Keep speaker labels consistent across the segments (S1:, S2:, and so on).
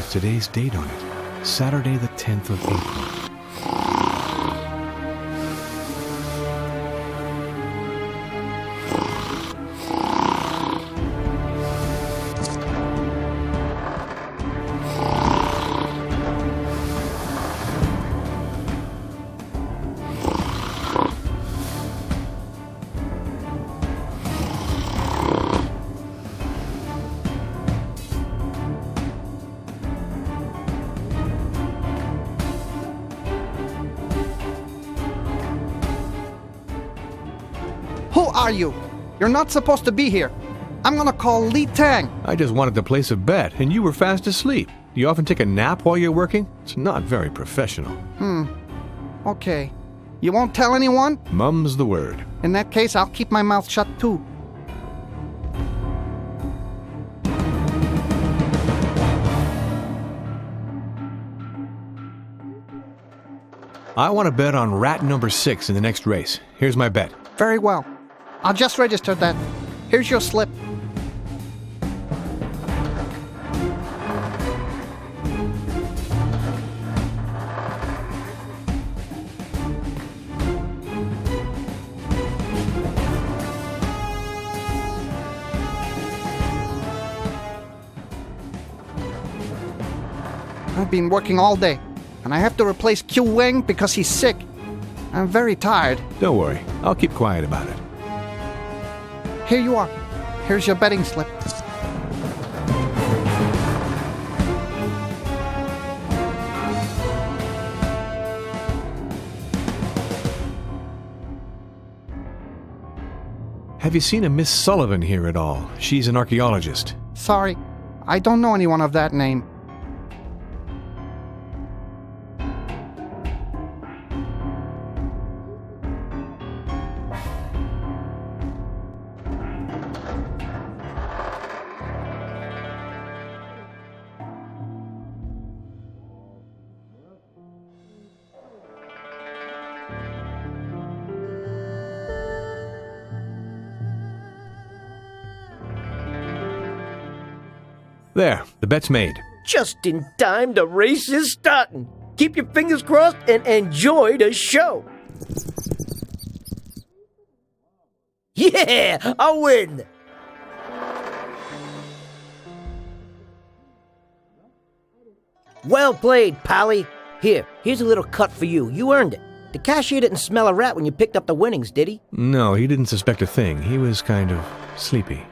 S1: with today's date on it. Saturday the 10th of April.
S2: Who are you? You're not supposed to be here. I'm gonna call Li Tang.
S1: I just wanted to place a bet, and you were fast asleep. Do you often take a nap while you're working? It's not very professional.
S2: Okay. You won't tell anyone?
S1: Mum's the word.
S2: In that case, I'll keep my mouth shut too.
S1: I want to bet on rat number 6 in the next race. Here's my bet.
S2: Very well. I'll just register that. Here's your slip. I've been working all day, and I have to replace Q Wang because he's sick. I'm very tired.
S1: Don't worry. I'll keep quiet about it.
S2: Here you are. Here's your betting slip.
S1: Have you seen a Miss Sullivan here at all? She's an archaeologist.
S2: Sorry, I don't know anyone of that name.
S1: There, the bet's made.
S3: Just in time, the race is starting. Keep your fingers crossed and enjoy the show. Yeah, I win. Well played, Pally. Here's a little cut for you. You earned it. The cashier didn't smell a rat when you picked up the winnings, did he?
S1: No, he didn't suspect a thing. He was kind of sleepy.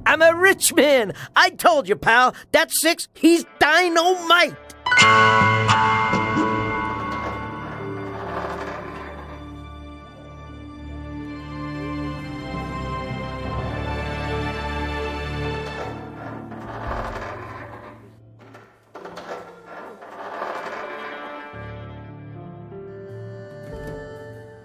S3: I'm a rich man. I told you, pal. That 6, he's dynamite.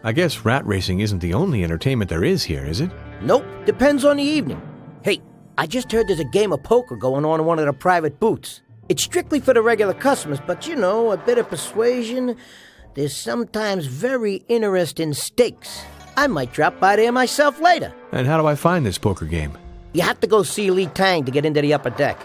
S1: I guess rat racing isn't the only entertainment there is here, is it?
S3: Nope, depends on the evening. Hey, I just heard there's a game of poker going on in one of the private booths. It's strictly for the regular customers, but you know, a bit of persuasion. There's sometimes very interesting stakes. I might drop by there myself later.
S1: And how do I find this poker game?
S3: You have to go see Li Tang to get into the upper deck.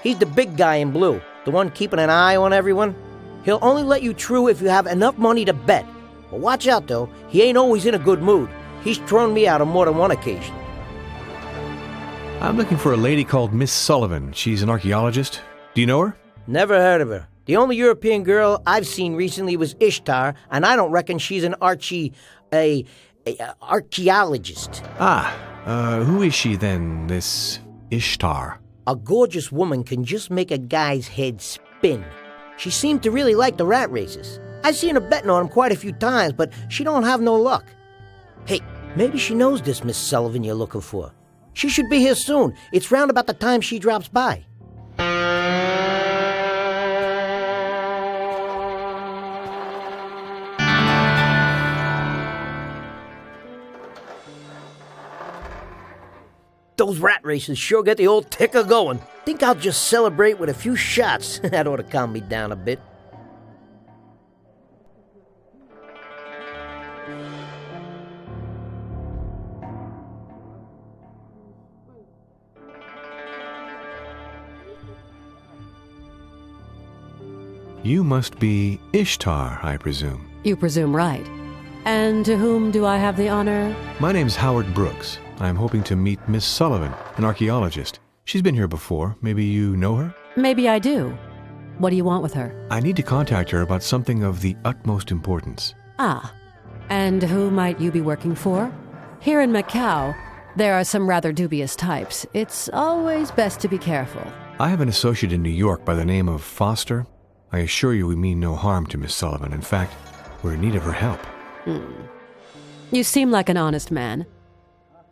S3: He's the big guy in blue, the one keeping an eye on everyone. He'll only let you through if you have enough money to bet. But watch out, though. He ain't always in a good mood. He's thrown me out on more than one occasion.
S1: I'm looking for a lady called Miss Sullivan. She's an archaeologist. Do you know her?
S3: Never heard of her. The only European girl I've seen recently was Ishtar, and I don't reckon she's an archaeologist.
S1: Who is she then, this Ishtar?
S3: A gorgeous woman can just make a guy's head spin. She seemed to really like the rat races. I've seen her betting on them quite a few times, but she don't have no luck. Hey, maybe she knows this Miss Sullivan you're looking for. She should be here soon. It's round about the time she drops by. Those rat races sure get the old ticker going. Think I'll just celebrate with a few shots. That ought to calm me down a bit.
S1: You must be Ishtar, I presume.
S4: You presume right. And to whom do I have the honor?
S1: My name's Howard Brooks. I'm hoping to meet Miss Sullivan, an archaeologist. She's been here before. Maybe you know her?
S4: Maybe I do. What do you want with her?
S1: I need to contact her about something of the utmost importance.
S4: Ah, and who might you be working for? Here in Macao, there are some rather dubious types. It's always best to be careful.
S1: I have an associate in New York by the name of Foster. I assure you we mean no harm to Miss Sullivan. In fact, we're in need of her help.
S4: You seem like an honest man.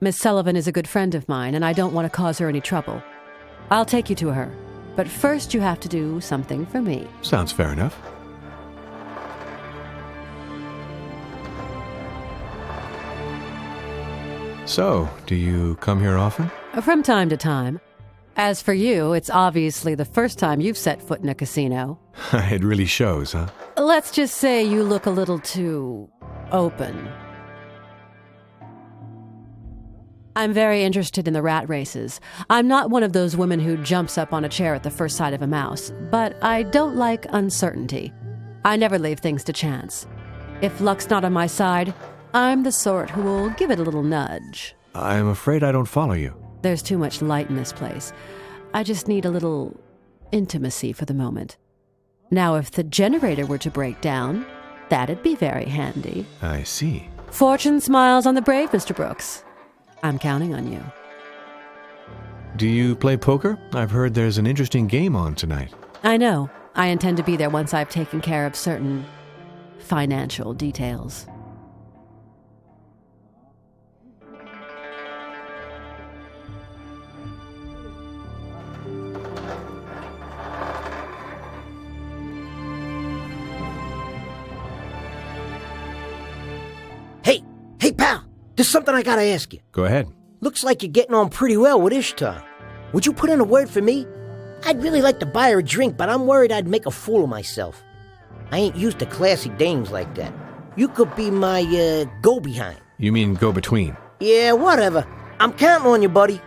S4: Miss Sullivan is a good friend of mine, and I don't want to cause her any trouble. I'll take you to her. But first you have to do something for me.
S1: Sounds fair enough. So, do you come here often?
S4: From time to time. As for you, it's obviously the first time you've set foot in a casino.
S1: It really shows, huh?
S4: Let's just say you look a little too open. I'm very interested in the rat races. I'm not one of those women who jumps up on a chair at the first sight of a mouse, but I don't like uncertainty. I never leave things to chance. If luck's not on my side, I'm the sort who will give it a little nudge.
S1: I'm afraid I don't follow you.
S4: There's too much light in this place. I just need a little intimacy for the moment. Now, if the generator were to break down, that'd be very handy.
S1: I see.
S4: Fortune smiles on the brave, Mr. Brooks. I'm counting on you.
S1: Do you play poker? I've heard there's an interesting game on tonight.
S4: I know. I intend to be there once I've taken care of certain financial details.
S3: Hey, pal, there's something I gotta ask you.
S1: Go ahead.
S3: Looks like you're getting on pretty well with Ishtar. Would you put in a word for me? I'd really like to buy her a drink, but I'm worried I'd make a fool of myself. I ain't used to classy dames like that. You could be my, go-behind.
S1: You mean go-between?
S3: Yeah, whatever. I'm counting on you, buddy.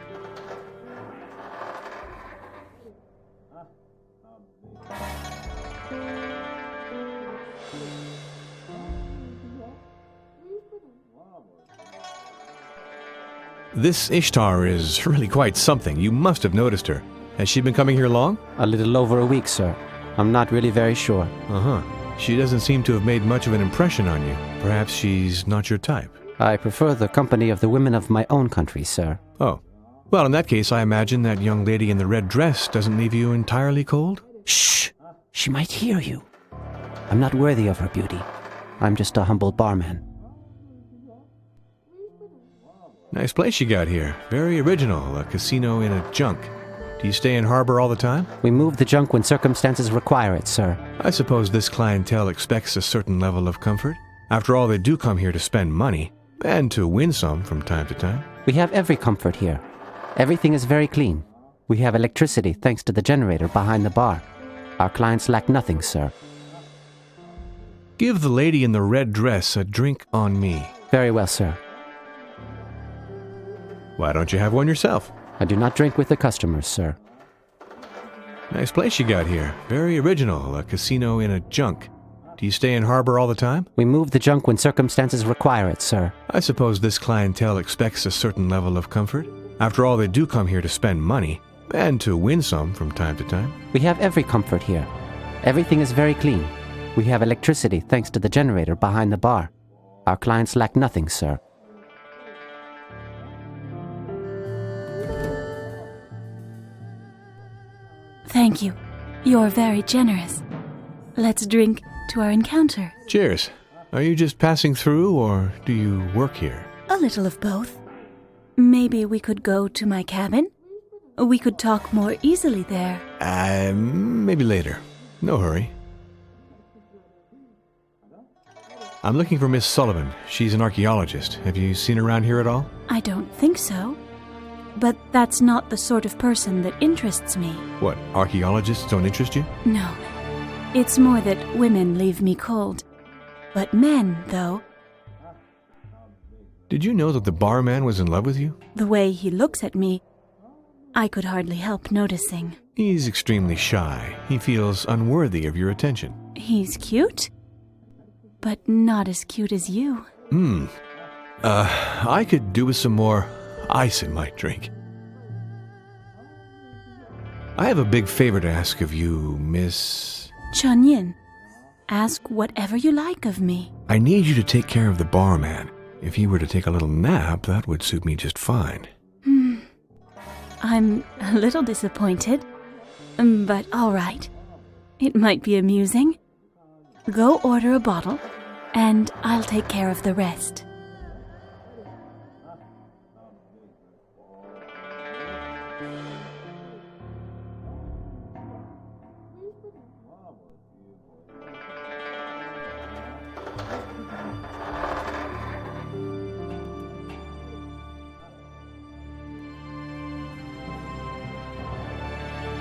S1: This Ishtar is really quite something. You must have noticed her. Has she been coming here long?
S5: A little over a week, sir. I'm not really very sure.
S1: Uh-huh. She doesn't seem to have made much of an impression on you. Perhaps she's not your type.
S5: I prefer the company of the women of my own country, sir.
S1: Oh. Well, in that case, I imagine that young lady in the red dress doesn't leave you entirely cold?
S5: Shh! She might hear you. I'm not worthy of her beauty. I'm just a humble barman.
S1: Nice place you got here. Very original. A casino in a junk. Do you stay in harbor all the time?
S5: We move the junk when circumstances require it, sir.
S1: I suppose this clientele expects a certain level of comfort. After all, they do come here to spend money, and to win some from time to time.
S5: We have every comfort here. Everything is very clean. We have electricity thanks to the generator behind the bar. Our clients lack nothing, sir.
S1: Give the lady in the red dress a drink on me.
S5: Very well, sir.
S1: Why don't you have one yourself?
S5: I do not drink with the customers, sir.
S1: Nice place you got here. Very original. A casino in a junk. Do you stay in harbor all the time?
S5: We move the junk when circumstances require it, sir.
S1: I suppose this clientele expects a certain level of comfort. After all, they do come here to spend money, and to win some from time to time.
S5: We have every comfort here. Everything is very clean. We have electricity thanks to the generator behind the bar. Our clients lack nothing, sir.
S6: Thank you. You're very generous. Let's drink to our encounter.
S1: Cheers. Are you just passing through, or do you work here?
S6: A little of both. Maybe we could go to my cabin? We could talk more easily there.
S1: Maybe later. No hurry. I'm looking for Miss Sullivan. She's an archaeologist. Have you seen her around here at all?
S6: I don't think so. But that's not the sort of person that interests me.
S1: What, archaeologists don't interest you?
S6: No. It's more that women leave me cold. But men, though,
S1: Did you know that the barman was in love with you?
S6: the way he looks at me, I could hardly help noticing.
S1: He's extremely shy. He feels unworthy of your attention.
S6: He's cute, but not as cute as you.
S1: I could do with some more ice in my drink. I have a big favor to ask of you, Miss...
S6: Chunyin, ask whatever you like of me.
S1: I need you to take care of the barman. If he were to take a little nap, that would suit me just fine.
S6: I'm a little disappointed, but all right. It might be amusing. Go order a bottle, and I'll take care of the rest.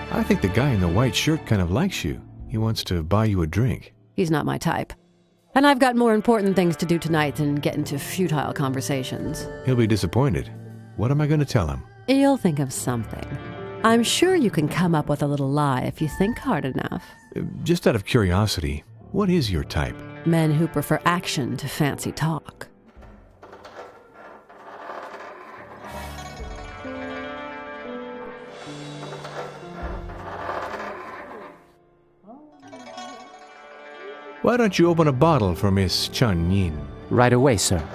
S1: I think the guy in the white shirt kind of likes you. He wants to buy you a drink.
S4: He's not my type. And I've got more important things to do tonight than get into futile conversations.
S1: He'll be disappointed. What am I going to tell him?
S4: You'll think of something. I'm sure you can come up with a little lie if you think hard enough.
S1: Just out of curiosity, what is your type?
S4: Men who prefer action to fancy talk.
S1: Why don't you open a bottle for Miss Chun Yin?
S5: Right away, sir.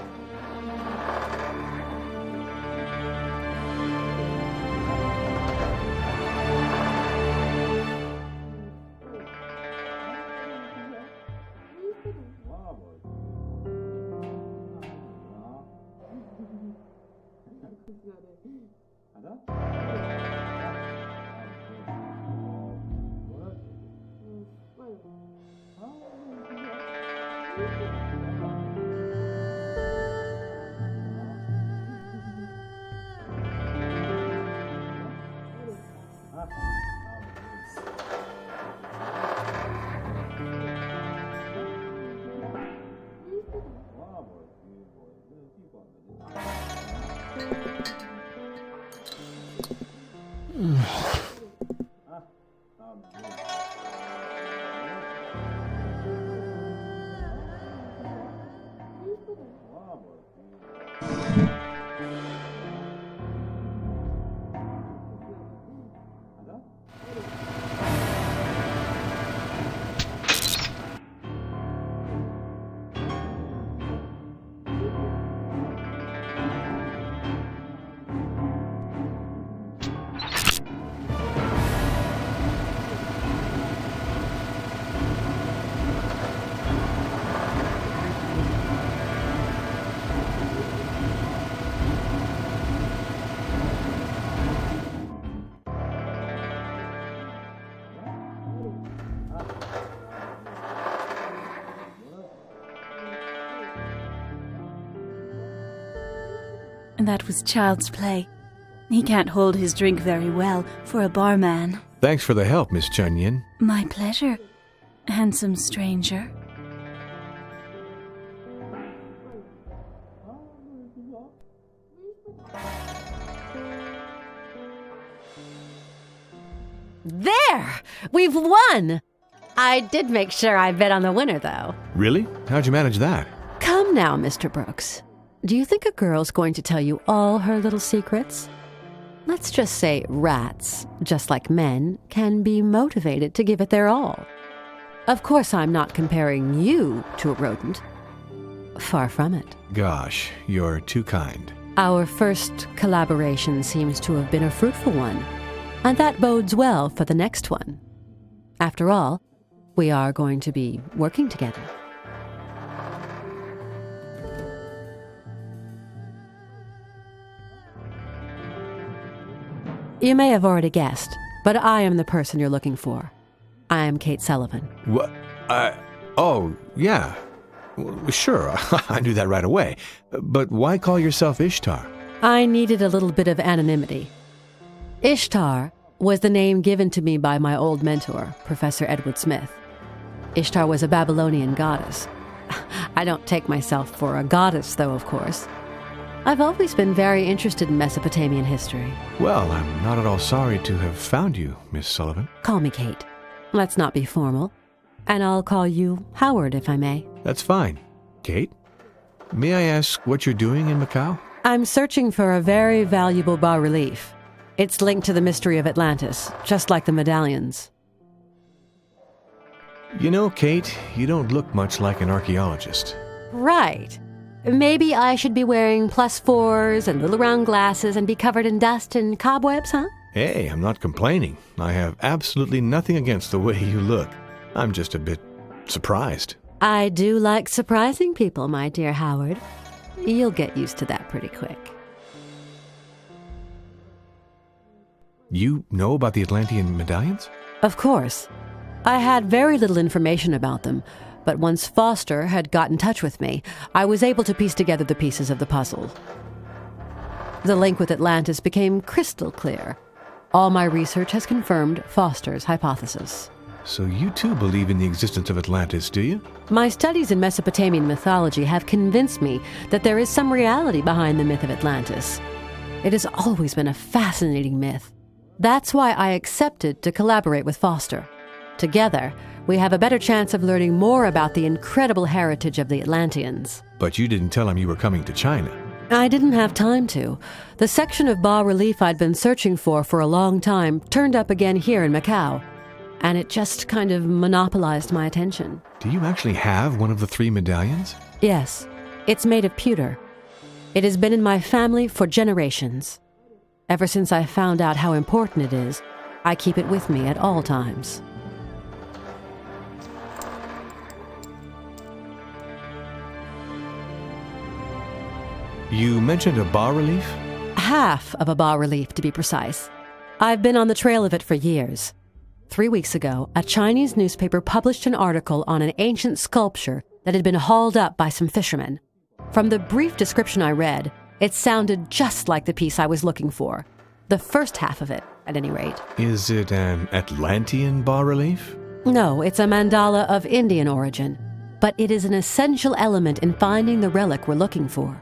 S6: That was child's play. He can't hold his drink very well for a barman.
S1: Thanks for the help, Miss Chun Yin.
S6: My pleasure, handsome stranger.
S4: There! We've won! I did make sure I bet on the winner, though.
S1: Really? How'd you manage that?
S4: Come now, Mr. Brooks. Do you think a girl's going to tell you all her little secrets? Let's just say rats, just like men, can be motivated to give it their all. Of course, I'm not comparing you to a rodent. Far from it.
S1: Gosh, you're too kind.
S4: Our first collaboration seems to have been a fruitful one, and that bodes well for the next one. After all, we are going to be working together. You may have already guessed, but I am the person you're looking for. I am Kate Sullivan.
S1: What? Oh, yeah. Well, sure, I knew that right away. But why call yourself Ishtar?
S4: I needed a little bit of anonymity. Ishtar was the name given to me by my old mentor, Professor Edward Smith. Ishtar was a Babylonian goddess. I don't take myself for a goddess, though, of course. I've always been very interested in Mesopotamian history.
S1: Well, I'm not at all sorry to have found you, Miss Sullivan.
S4: Call me Kate. Let's not be formal. And I'll call you Howard, if I may.
S1: That's fine. Kate, may I ask what you're doing in Macao?
S4: I'm searching for a very valuable bas-relief. It's linked to the mystery of Atlantis, just like the medallions.
S1: You know, Kate, you don't look much like an archaeologist.
S4: Right. Maybe I should be wearing +4s and little round glasses and be covered in dust and cobwebs, huh?
S1: Hey, I'm not complaining. I have absolutely nothing against the way you look. I'm just a bit surprised.
S4: I do like surprising people, my dear Howard. You'll get used to that pretty quick.
S1: You know about the Atlantean medallions?
S4: Of course. I had very little information about them, but once Foster had got in touch with me, I was able to piece together the pieces of the puzzle. The link with Atlantis became crystal clear. All my research has confirmed Foster's hypothesis.
S1: So you too believe in the existence of Atlantis, do you?
S4: My studies in Mesopotamian mythology have convinced me that there is some reality behind the myth of Atlantis. It has always been a fascinating myth. That's why I accepted to collaborate with Foster. Together, we have a better chance of learning more about the incredible heritage of the Atlanteans.
S1: But you didn't tell him you were coming to China.
S4: I didn't have time to. The section of bas-relief I'd been searching for a long time turned up again here in Macao, and it just kind of monopolized my attention.
S1: Do you actually have one of the 3 medallions?
S4: Yes, it's made of pewter. It has been in my family for generations. Ever since I found out how important it is, I keep it with me at all times.
S1: You mentioned a bas-relief?
S4: Half of a bas-relief, to be precise. I've been on the trail of it for years. 3 weeks ago, a Chinese newspaper published an article on an ancient sculpture that had been hauled up by some fishermen. From the brief description I read, it sounded just like the piece I was looking for. The first half of it, at any rate.
S1: Is it an Atlantean bas-relief?
S4: No, it's a mandala of Indian origin, but it is an essential element in finding the relic we're looking for.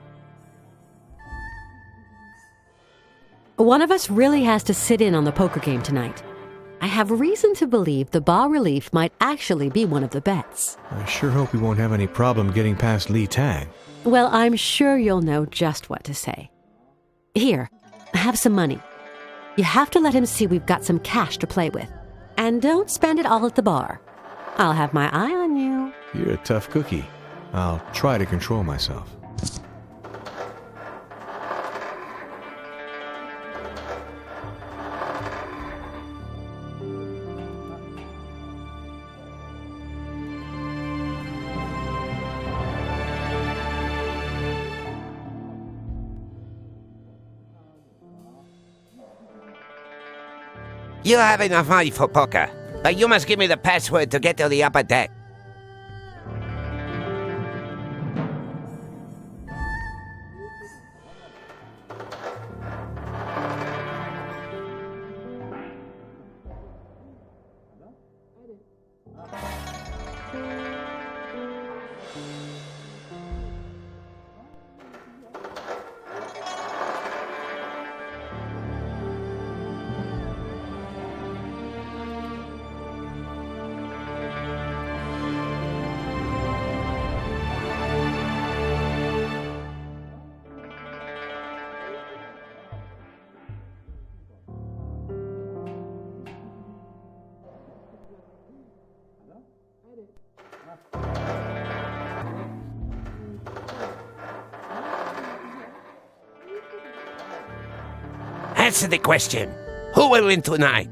S4: One of us really has to sit in on the poker game tonight. I have reason to believe the bas-relief might actually be one of the bets.
S1: I sure hope we won't have any problem getting past Li Tang.
S4: Well, I'm sure you'll know just what to say. Here, have some money. You have to let him see we've got some cash to play with. And don't spend it all at the bar. I'll have my eye on you.
S1: You're a tough cookie. I'll try to control myself.
S7: You have enough money for poker, but you must give me the password to get to the upper deck. Answer the question. Who will win tonight?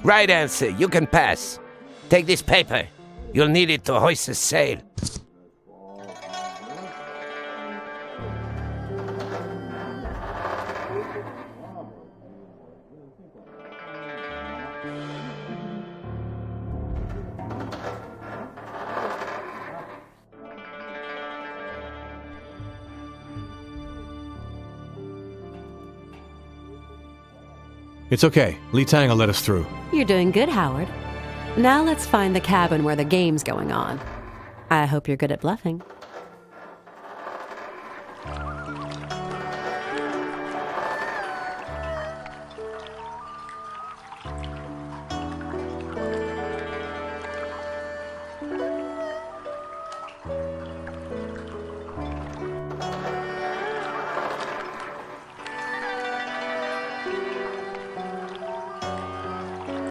S7: Right answer. You can pass. Take this paper. You'll need it to hoist the sail.
S1: It's okay. Li Tang will let us through.
S4: You're doing good, Howard. Now let's find the cabin where the game's going on. I hope you're good at bluffing.